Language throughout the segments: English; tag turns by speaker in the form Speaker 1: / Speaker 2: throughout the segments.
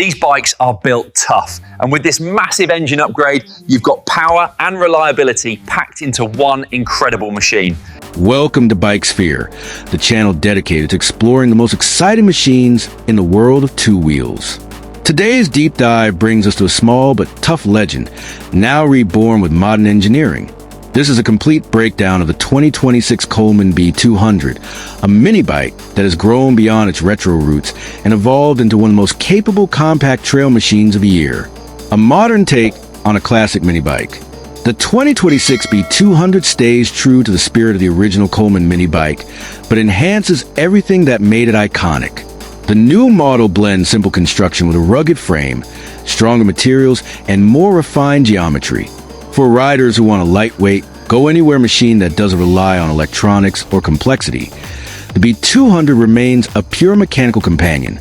Speaker 1: These bikes are built tough, and with this massive engine upgrade, you've got power and reliability packed into one incredible machine.
Speaker 2: Welcome to Bike Sphere, the channel dedicated to exploring the most exciting machines in the world of two wheels. Today's deep dive brings us to a small but tough legend, now reborn with modern engineering. This is a complete breakdown of the 2026 Coleman B200, a mini bike that has grown beyond its retro roots and evolved into one of the most capable compact trail machines of the year. A modern take on a classic mini bike. The 2026 B200 stays true to the spirit of the original Coleman mini bike, but enhances everything that made it iconic. The new model blends simple construction with a rugged frame, stronger materials, and more refined geometry. For riders who want a lightweight, go-anywhere machine that doesn't rely on electronics or complexity, the B200 remains a pure mechanical companion.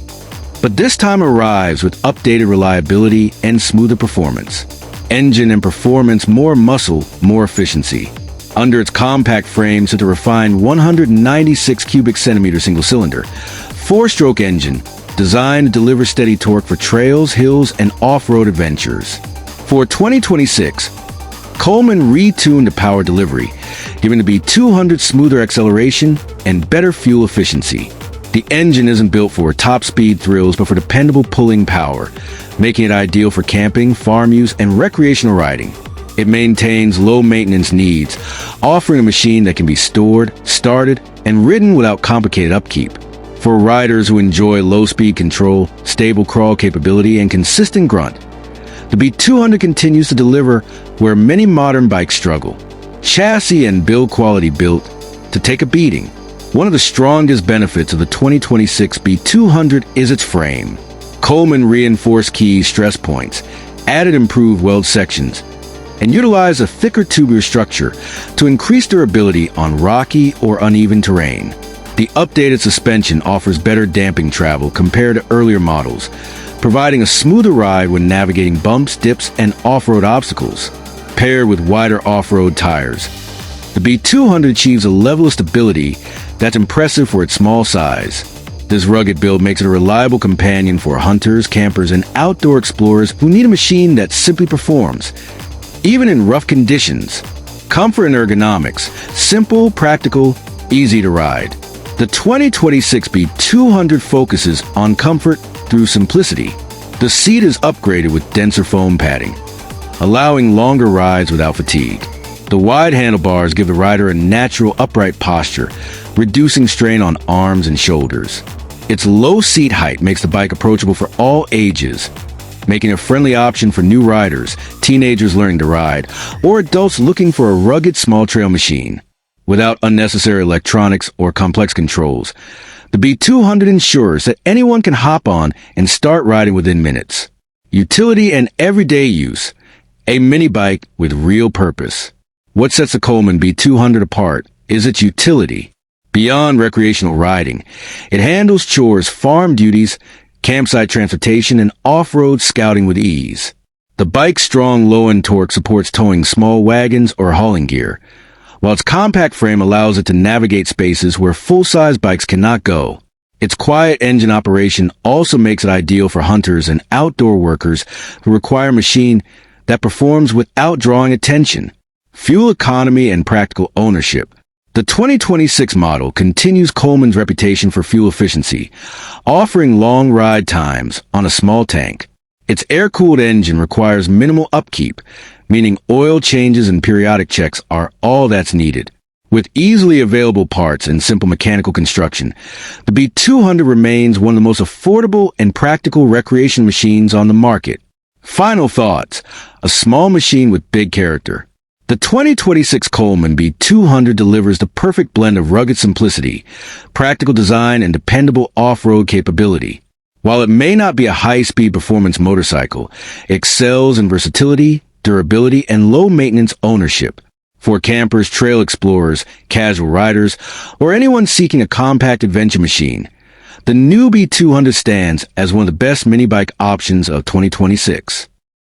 Speaker 2: But this time arrives with updated reliability and smoother performance. Engine and performance, more muscle, more efficiency. Under its compact frame sits a refined 196 cubic centimeter single-cylinder, four-stroke engine designed to deliver steady torque for trails, hills, and off-road adventures. For 2026, Coleman retuned the power delivery, giving the B200 smoother acceleration and better fuel efficiency. The engine isn't built for top-speed thrills, but for dependable pulling power, making it ideal for camping, farm use, and recreational riding. It maintains low-maintenance needs, offering a machine that can be stored, started, and ridden without complicated upkeep. For riders who enjoy low-speed control, stable crawl capability, and consistent grunt, the B200 continues to deliver where many modern bikes struggle. Chassis and build quality built to take a beating. One of the strongest benefits of the 2026 B200 is its frame. Coleman reinforced key stress points, added improved weld sections, and utilized a thicker tubular structure to increase durability on rocky or uneven terrain. The updated suspension offers better damping travel compared to earlier models, providing a smoother ride when navigating bumps, dips, and off-road obstacles. Paired with wider off-road tires, the B200 achieves a level of stability that's impressive for its small size. This rugged build makes it a reliable companion for hunters, campers, and outdoor explorers who need a machine that simply performs, even in rough conditions. Comfort and ergonomics, simple, practical, easy to ride. The 2026 B200 focuses on comfort through simplicity. The seat is upgraded with denser foam padding, allowing longer rides without fatigue. The wide handlebars give the rider a natural upright posture, reducing strain on arms and shoulders. Its low seat height makes the bike approachable for all ages, making it a friendly option for new riders, teenagers learning to ride, or adults looking for a rugged small trail machine. Without unnecessary electronics or complex controls, the B200 ensures that anyone can hop on and start riding within minutes. Utility and everyday use. A mini bike with real purpose. What sets the Coleman B200 apart is its utility. Beyond recreational riding, it handles chores, farm duties, campsite transportation, and off-road scouting with ease. The bike's strong low-end torque supports towing small wagons or hauling gear, while its compact frame allows it to navigate spaces where full-size bikes cannot go. Its quiet engine operation also makes it ideal for hunters and outdoor workers who require a machine that performs without drawing attention. Fuel economy and practical ownership. The 2026 model continues Coleman's reputation for fuel efficiency, offering long ride times on a small tank. Its air-cooled engine requires minimal upkeep, meaning oil changes and periodic checks are all that's needed. With easily available parts and simple mechanical construction, the B200 remains one of the most affordable and practical recreation machines on the market. Final thoughts: a small machine with big character. The 2026 Coleman B200 delivers the perfect blend of rugged simplicity, practical design, and dependable off-road capability. While it may not be a high-speed performance motorcycle, it excels in versatility, durability, and low-maintenance ownership. For campers, trail explorers, casual riders, or anyone seeking a compact adventure machine, the new B200 stands as one of the best mini bike options of 2026.